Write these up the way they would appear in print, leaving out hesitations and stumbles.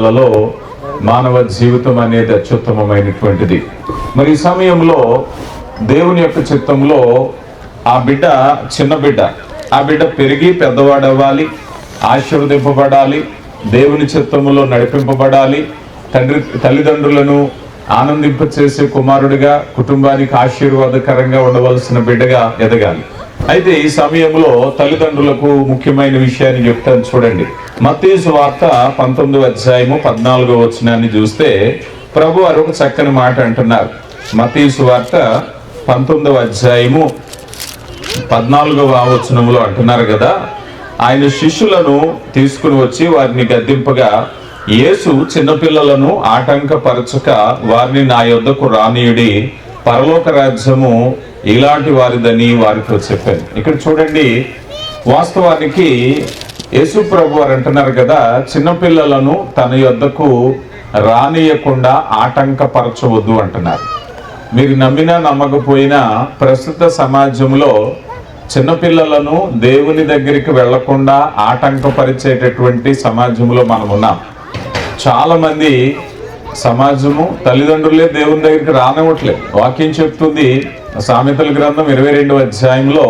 లలో మానవ జీవితం అనేది అత్యుత్తమమైనటువంటిది. మరి ఈ సమయంలో దేవుని యొక్క చిత్తంలో ఆ బిడ్డ చిన్న బిడ్డ, ఆ బిడ్డ పెరిగి పెద్దవాడవ్వాలి, ఆశీర్వదింపబడాలి, దేవుని చిత్తములో నడిపింపబడాలి, తల్లిదండ్రులను ఆనందింపచేసే కుమారుడిగా, కుటుంబానికి ఆశీర్వాదకరంగా ఉండవలసిన బిడ్డగా ఎదగాలి. అయితే ఈ సమయంలో తల్లిదండ్రులకు ముఖ్యమైన విషయాన్ని చెప్తాను చూడండి. మత్తయి సువార్త 19వ అధ్యాయము 14వ వచనాన్ని చూస్తే ప్రభు వారు ఒక చక్కని మాట అంటున్నారు. మత్తయి సువార్త 19వ అధ్యాయము 14వ వచనంలో అంటున్నారు కదా, ఆయన శిష్యులను తీసుకుని వచ్చి వారిని గద్దింపగా, యేసు చిన్నపిల్లలను ఆటంకపరచక వారిని నా యొద్దకు రానీయుడి, పరలోక రాజ్యము ఇలాంటి వారిదని వారితో చెప్పాను. ఇక్కడ చూడండి, వాస్తవానికి యేసు ప్రభు వారు అంటున్నారు కదా, చిన్నపిల్లలను తన యొద్దకు రానియకుండా ఆటంకపరచవద్దు అంటున్నారు. మీరు నమ్మినా నమ్మకపోయినా ప్రస్తుత సమాజంలో చిన్నపిల్లలను దేవుని దగ్గరికి వెళ్లకుండా ఆటంకపరిచేటటువంటి సమాజంలో మనం ఉన్నాం. చాలా మంది సమాజము తల్లిదండ్రులే దేవుని దగ్గరికి రానివ్వట్లేదు. వాక్యం చెప్తుంది సామెతల గ్రంథం 22వ అధ్యాయంలో,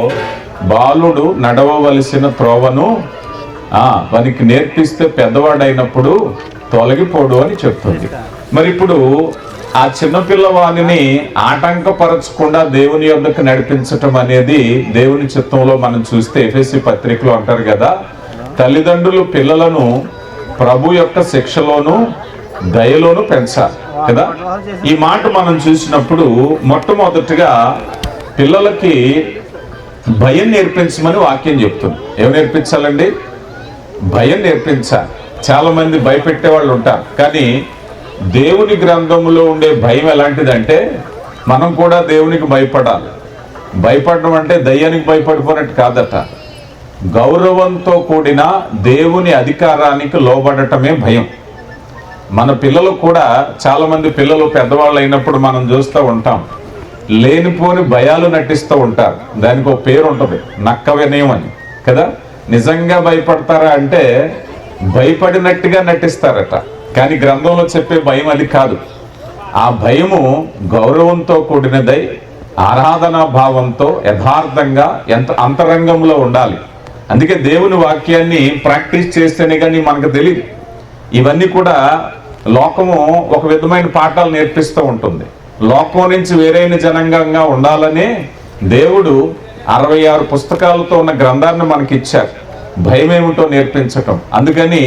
బాలుడు నడవవలసిన త్రోవను వానికి నేర్పిస్తే పెద్దవాడైనప్పుడు తొలగిపోడు అని చెప్తుంది. మరి ఇప్పుడు ఆ చిన్నపిల్లవాణిని ఆటంకపరచకుండా దేవుని యొద్దకు నడిపించటం అనేది దేవుని చిత్తంలో మనం చూస్తే ఎఫెసీ పత్రికలో అంటారు కదా, తల్లిదండ్రులు పిల్లలను ప్రభు యొక్క శిక్షలోను దయలోను పెంచాలి కదా. ఈ మాట మనం చూసినప్పుడు మొట్టమొదటిగా పిల్లలకి భయం నేర్పించమని వాక్యం చెప్తుంది. ఏం నేర్పించాలండి? భయం నేర్పించాలి. చాలా మంది భయపెట్టే వాళ్ళు ఉంటారు, కానీ దేవుని గ్రంథంలో ఉండే భయం ఎలాంటిదంటే, మనం కూడా దేవునికి భయపడాలి. భయపడడం అంటే దయ్యానికి భయపడిపోయినట్టు కాదట. గౌరవంతో కూడిన దేవుని అధికారానికి లోబడటమే భయం. మన పిల్లలు కూడా, చాలా మంది పిల్లలు పెద్దవాళ్ళు అయినప్పుడు మనం చూస్తూ ఉంటాం, లేనిపోని భయాలు నటిస్తూ ఉంటారు. దానికి ఒక పేరు ఉంటుంది, నక్క వినయం అని కదా. నిజంగా భయపడతారా అంటే భయపడినట్టుగా నటిస్తారట, కానీ గ్రంథంలో చెప్పే భయం అది కాదు. ఆ భయము గౌరవంతో కూడినదై ఆరాధనా భావంతో యథార్థంగా ఎంత అంతరంగంలో ఉండాలి. అందుకే దేవుని వాక్యాన్ని ప్రాక్టీస్ చేస్తేనే కానీ మనకు తెలియదు. ఇవన్నీ కూడా లోకము ఒక విధమైన పాఠాలు నేర్పిస్తూ ఉంటుంది. లోకం నుంచి వేరైన జనాంగంగా ఉండాలని దేవుడు 66 పుస్తకాలతో ఉన్న గ్రంథాన్ని మనకి ఇచ్చారు, భయం ఏమిటో నేర్పించటం. అందుకని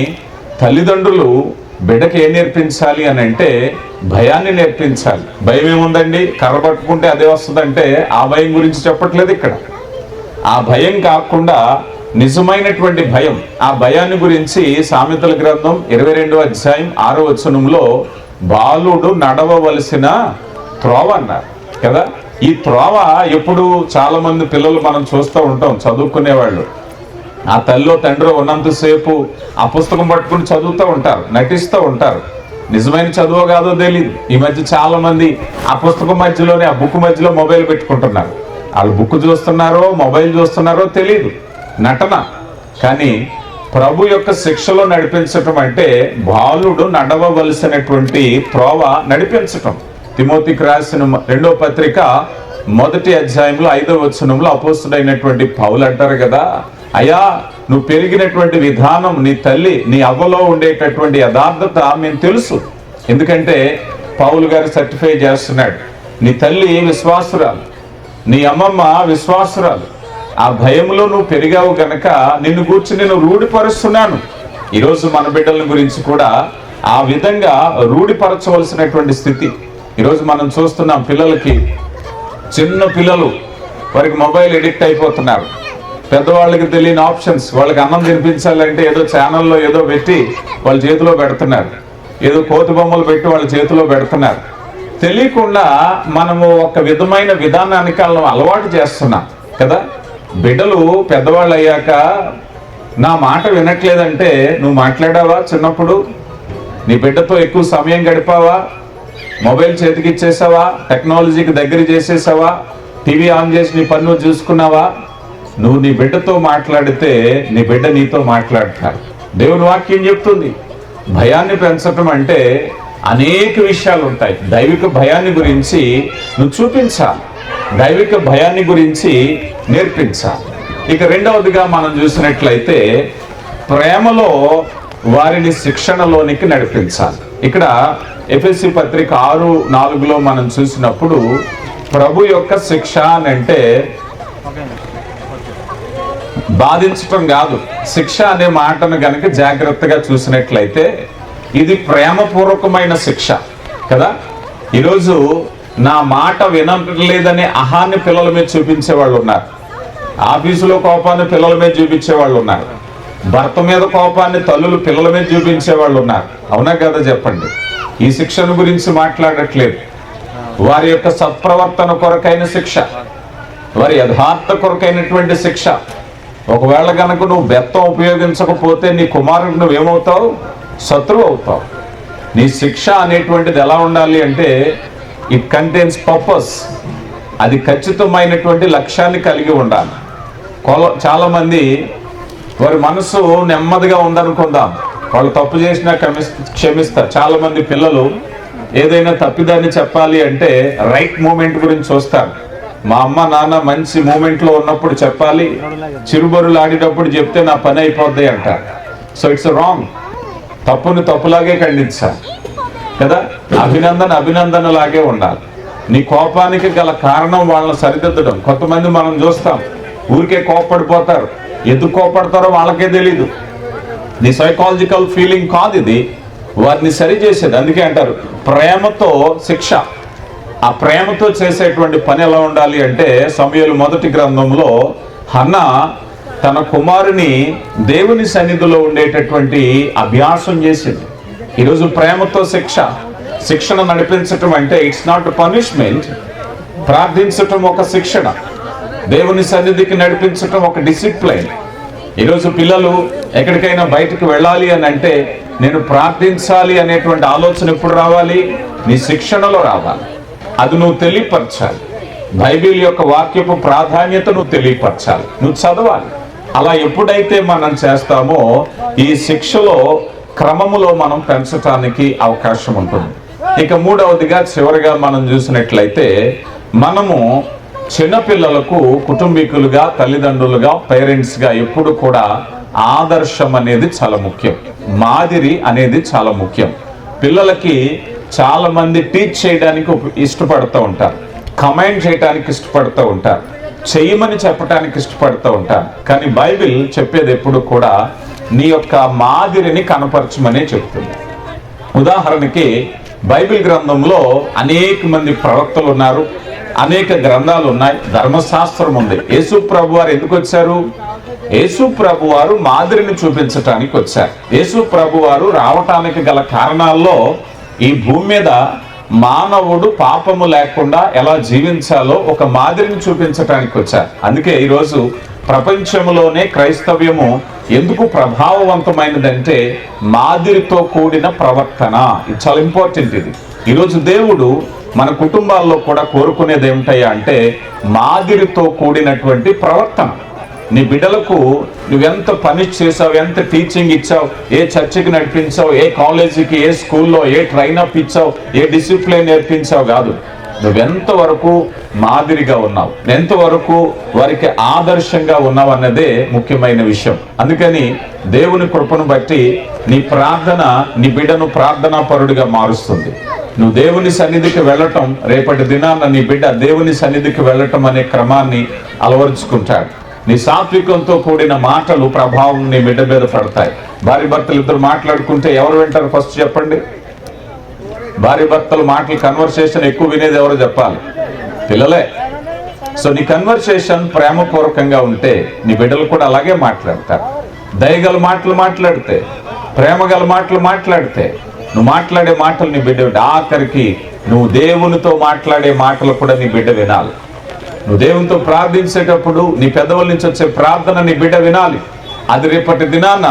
తల్లిదండ్రులు బిడ్డకి ఏం నేర్పించాలి అని అంటే భయాన్ని నేర్పించాలి. భయం ఏముందండి, కర్ర పట్టుకుంటే అదే వస్తుందంటే ఆ భయం గురించి చెప్పట్లేదు ఇక్కడ. ఆ భయం కాకుండా నిజమైనటువంటి భయం, ఆ భయాన్ని గురించి సామెతల గ్రంథం 22వ అధ్యాయం 6వ వచనంలో బాలుడు నడవవలసిన త్రోవ అన్నారు కదా. ఈ త్రోవ ఎప్పుడు చాలా మంది పిల్లలు మనం చూస్తూ ఉంటాం, చదువుకునేవాళ్ళు. ఆ తల్లిలో తండ్రి ఉన్నంతసేపు ఆ పుస్తకం పట్టుకుని చదువుతూ ఉంటారు, నటిస్తూ ఉంటారు. నిజమైన చదువు కాదో తెలియదు. ఈ మధ్య చాలా మంది ఆ పుస్తకం మధ్యలోనే, ఆ బుక్ మధ్యలో మొబైల్ పెట్టుకుంటున్నారు. వాళ్ళు బుక్ చూస్తున్నారో మొబైల్ చూస్తున్నారో తెలియదు, నటన. కానీ ప్రభు యొక్క శిక్షలో నడిపించటం అంటే బాలుడు నడవవలసినటువంటి త్రోవ నడిపించటం. తిమోతికి రాసిన 2వ పత్రిక 1వ అధ్యాయంలో 5వ వచనంలో అపోస్తుడైనటువంటి పౌలు అంటారు కదా, అయ్యా నువ్వు పెరిగినటువంటి విధానం, నీ తల్లి నీ అవ్వలో ఉండేటటువంటి యథార్థత మేము తెలుసు. ఎందుకంటే పౌలు గారు సర్టిఫై చేస్తున్నాడు, నీ తల్లి విశ్వాసురాలు, నీ అమ్మమ్మ విశ్వాసురాలు. ఆ భయంలో నువ్వు పెరిగావు కనుక నిన్ను కూర్చుని నేను రూఢిపరుస్తున్నాను. ఈరోజు మన బిడ్డల గురించి కూడా ఆ విధంగా రూఢిపరచవలసినటువంటి స్థితి ఈరోజు మనం చూస్తున్నాం. పిల్లలకి, చిన్న పిల్లలు వారికి మొబైల్ ఎడిక్ట్ అయిపోతున్నారు. పెద్దవాళ్ళకి తెలియని ఆప్షన్స్, వాళ్ళకి అన్నం తినిపించాలంటే ఏదో ఛానల్లో ఏదో పెట్టి వాళ్ళ చేతిలో పెడుతున్నారు, ఏదో కోతి బొమ్మలు పెట్టి వాళ్ళ చేతిలో పెడుతున్నారు. తెలియకుండా మనము ఒక విధమైన విధానానికి అలవాటు చేస్తున్నాం కదా. బిడ్డలు పెద్దవాళ్ళు అయ్యాక నా మాట వినట్లేదంటే, నువ్వు మాట్లాడావా చిన్నప్పుడు? నీ బిడ్డతో ఎక్కువ సమయం గడిపావా? మొబైల్ చేతికి ఇచ్చేసావా? టెక్నాలజీకి దగ్గర చేసేసావా? టీవీ ఆన్ చేసి నీ పన్ను చూసుకున్నావా? నువ్వు నీ బిడ్డతో మాట్లాడితే నీ బిడ్డ నీతో మాట్లాడతారు. దేవుని వాక్యం చెప్తుంది, భయాన్ని పెంచటం అంటే అనేక విషయాలు ఉంటాయి. దైవిక భయాన్ని గురించి నువ్వు చూపించాలి, దైవిక భయాన్ని గురించి నేర్పించాలి. ఇక రెండవదిగా మనం చూసినట్లయితే ప్రేమలో వారిని శిక్షణలోనికి నడిపించాలి. ఇక్కడ ఎఫెసీ పత్రిక 6:4 మనం చూసినప్పుడు ప్రభు యొక్క శిక్ష అని అంటే బాధించటం కాదు. శిక్ష అనే మాటను గనక జాగ్రత్తగా చూసినట్లయితే ఇది ప్రేమపూర్వకమైన శిక్ష కదా. ఈరోజు నా మాట వినలేదనే అహాన్ని పిల్లల మీద చూపించే వాళ్ళు ఉన్నారు, ఆఫీసులో కోపాన్ని పిల్లల మీద చూపించే వాళ్ళు ఉన్నారు, భర్త మీద కోపాన్ని తల్లులు పిల్లల మీద చూపించే వాళ్ళు ఉన్నారు. అవునా కదా చెప్పండి. ఈ శిక్షను గురించి మాట్లాడట్లేదు. వారి యొక్క సత్ప్రవర్తన కొరకైన శిక్ష, వారి యథార్థ కొరకైనటువంటి శిక్ష. ఒకవేళ కనుక నువ్వు బెత్తం ఉపయోగించకపోతే నీ కుమారుడు నువ్వేమవుతావు? శత్రువు అవుతావు. నీ శిక్ష అనేటువంటిది ఎలా ఉండాలి అంటే ఇట్ కంటైన్స్ పర్పస్, అది ఖచ్చితమైనటువంటి లక్ష్యాన్ని కలిగి ఉండాలి. చాలా మంది వారి మనసు నెమ్మదిగా ఉందనుకుందాం, వాళ్ళు తప్పు చేసినా క్షమిస్తారు. చాలా మంది పిల్లలు ఏదైనా తప్పిదాన్ని చెప్పాలి అంటే రైట్ మూమెంట్ గురించి చూస్తారు. మా అమ్మ నాన్న మంచి మూమెంట్లో ఉన్నప్పుడు చెప్పాలి, చిరుబరులు ఆడేటప్పుడు చెప్తే నా పని అయిపోద్ది అంటారు. So it's wrong. తప్పుని తప్పులాగే ఖండించాలి కదా. అభినందన లాగే ఉండాలి. నీ కోపానికి గల కారణం వాళ్ళని సరిదిద్దడం. కొంతమంది మనం చూస్తాం ఊరికే కోపడిపోతారు, ఎందుకు కోపడతారో వాళ్ళకే తెలీదు. నీ సైకాలజికల్ ఫీలింగ్ కాదు ఇది, వారిని సరి చేసేది. అందుకే అంటారు ప్రేమతో శిక్ష. ఆ ప్రేమతో చేసేటువంటి పని ఎలా ఉండాలి అంటే సమూయేలు 1 గ్రంథంలో హన్నా తన కుమారుని దేవుని సన్నిధిలో ఉండేటటువంటి అభ్యాసం చేసింది. ఈరోజు ప్రేమతో శిక్షణ నడిపించటం అంటే ఇట్స్ నాట్ పనిష్మెంట్. ప్రార్థించటం ఒక శిక్షణ, దేవుని సన్నిధికి నడిపించటం ఒక డిసిప్లైన్. ఈరోజు పిల్లలు ఎక్కడికైనా బయటకు వెళ్ళాలి అని అంటే నేను ప్రార్థించాలి అనేటువంటి ఆలోచన ఎప్పుడు రావాలి? నీ శిక్షణలో రావాలి. అది నువ్వు తెలియపరచాలి. బైబిల్ యొక్క వాక్యపు ప్రాధాన్యత నువ్వు తెలియపరచాలి, నువ్వు చదవాలి. అలా ఎప్పుడైతే మనం చేస్తామో ఈ శిక్షలో క్రమములో మనం పెంచటానికి అవకాశం ఉంటుంది. ఇక మూడవదిగా చివరిగా మనం చూసినట్లయితే మనము చిన్నపిల్లలకు కుటుంబీకులుగా, తల్లిదండ్రులుగా, పేరెంట్స్గా ఎప్పుడు కూడా ఆదర్శం అనేది చాలా ముఖ్యం, మాదిరి అనేది చాలా ముఖ్యం. పిల్లలకి చాలా మంది టీచ్ చేయడానికి ఇష్టపడుతూ ఉంటారు, కమాండ్ చేయడానికి ఇష్టపడుతూ ఉంటారు, చెయ్యమని చెప్పడానికి ఇష్టపడుతూ ఉంటారు. కానీ బైబిల్ చెప్పేది ఎప్పుడు కూడా నీ యొక్క మాదిరిని కనపరచమనే చెప్తుంది. ఉదాహరణకి బైబిల్ గ్రంథంలో అనేక మంది ప్రవక్తలు ఉన్నారు, అనేక గ్రంథాలు ఉన్నాయి, ధర్మశాస్త్రం ఉంది. యేసు ప్రభు వారు ఎందుకు వచ్చారు? యేసు ప్రభు వారు మాదిరిని చూపించటానికి వచ్చారు. యేసు ప్రభు వారు రావటానికి గల కారణాల్లో ఈ భూమి మీద మానవుడు పాపము లేకుండా ఎలా జీవించాలో ఒక మాదిరిని చూపించటానికి వచ్చారు. అందుకే ఈరోజు ప్రపంచంలోనే క్రైస్తవ్యము ఎందుకు ప్రభావవంతమైనదంటే మాదిరితో కూడిన ప్రవర్తన. ఇది చాలా ఇంపార్టెంట్. ఇది ఈరోజు దేవుడు మన కుటుంబాల్లో కూడా కోరుకునేది ఏమిటయ్యా అంటే మాదిరితో కూడినటువంటి ప్రవర్తన. నీ బిడ్డలకు నువ్వెంత పని చేసావు, ఎంత టీచింగ్ ఇచ్చావు, ఏ చర్చికి నడిపించావు, ఏ కాలేజీకి, ఏ స్కూల్లో ఏ ట్రైనప్ ఇచ్చావు, ఏ డిసిప్లిన్ నేర్పించావు కాదు, నువ్వెంతవరకు మాదిరిగా ఉన్నావు, ఎంతవరకు వారికి ఆదర్శంగా ఉన్నావు అన్నదే ముఖ్యమైన విషయం. అందుకని దేవుని కృపను బట్టి నీ ప్రార్థన నీ బిడ్డను ప్రార్థనా పరుడిగా మారుస్తుంది. నువ్వు దేవుని సన్నిధికి వెళ్ళటం, రేపటి దినాన నీ బిడ్డ దేవుని సన్నిధికి వెళ్ళటం అనే క్రమాన్ని అలవరుచుకుంటాడు. నీ సాత్వికంతో కూడిన మాటలు ప్రభావం నీ బిడ్డ మీద పడతాయి. భార్య భర్తలు ఇద్దరు మాట్లాడుకుంటే ఎవరు వింటారు? ఫస్ట్ చెప్పండి. భార్య భర్తలు మాటలు కన్వర్సేషన్ ఎక్కువ వినేది ఎవరు చెప్పాలి? పిల్లలే. సో నీ కన్వర్సేషన్ ప్రేమపూర్వకంగా ఉంటే నీ బిడ్డలు కూడా అలాగే మాట్లాడతారు. దయగల మాటలు మాట్లాడితే, ప్రేమగల మాటలు మాట్లాడితే, నువ్వు మాట్లాడే మాటలు నీ బిడ్డ ఆఖరికి నువ్వు దేవునితో మాట్లాడే మాటలు కూడా నీ బిడ్డ వినాలి. నువ్వు దేవునితో ప్రార్థించేటప్పుడు నీ పెదవుల నుంచి వచ్చే ప్రార్థన నీ బిడ్డ వినాలి. అది రేపటి దినాన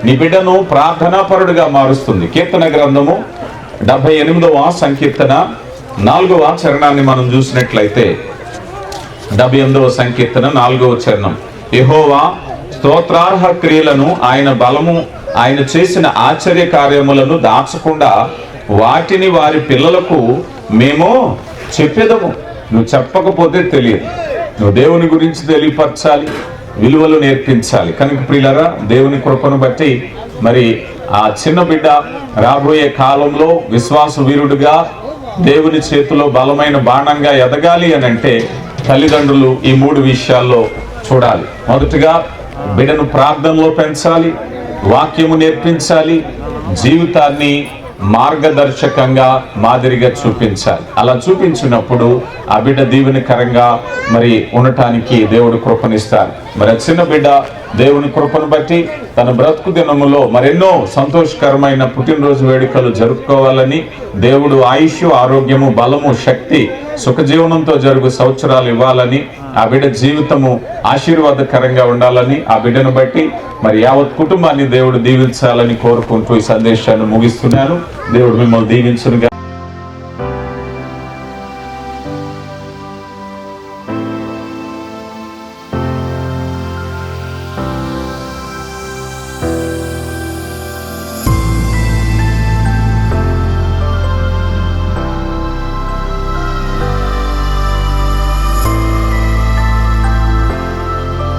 నీ బిడ్డను ప్రార్థనాపరుడుగా మారుస్తుంది. కీర్తన గ్రంథము 78వ సంకీర్తన 4వ చరణాన్ని మనం చూసినట్లయితే 78వ సంకీర్తన 4వ చరణం. యెహోవా స్తోత్రార్హ క్రియలను ఆయన బలము ఆయన చేసిన ఆశ్చర్య కార్యములను దాచకుండా వాటిని వారి పిల్లలకు మేము చెప్పేదము. నువ్వు చెప్పకపోతే తెలియదు. నువ్వు దేవుని గురించి తెలియపరచాలి, విలువలు నేర్పించాలి. కనుక ప్రియులారా, దేవుని కృపను బట్టి మరి ఆ చిన్న బిడ్డ రాబోయే కాలంలో విశ్వాస వీరుడుగా దేవుని చేతిలో బలమైన బాణంగా ఎదగాలి అని అంటే తల్లిదండ్రులు ఈ 3 విషయాల్లో చూడాలి. మొదటగా బిడ్డను ప్రార్థనలో పెంచాలి, వాక్యము నేర్పించాలి, జీవితాన్ని మార్గదర్శకంగా మాదిరిగా చూపించాలి. అలా చూపించినప్పుడు ఆ బిడ్డ దీవెనకరంగా మరి ఉండటానికి దేవుడు కృపనిస్తారు. మరి ఆ చిన్న బిడ్డ దేవుని కృపను బట్టి తన బ్రతుకు దినములో మరెన్నో సంతోషకరమైన పుట్టినరోజు వేడుకలు జరుపుకోవాలని, దేవుడు ఆయుష్, ఆరోగ్యము, బలము, శక్తి, సుఖజీవనంతో జరుగు సంవత్సరాలు ఇవ్వాలని, ఆ బిడ్డ జీవితము ఆశీర్వాదకరంగా ఉండాలని, ఆ బిడ్డను బట్టి మరి యావత్ కుటుంబాన్ని దేవుడు దీవించాలని కోరుకుంటూ ఈ సందేశాన్ని ముగిస్తున్నాను. దేవుడు మిమ్మల్ని దీవించునుగా.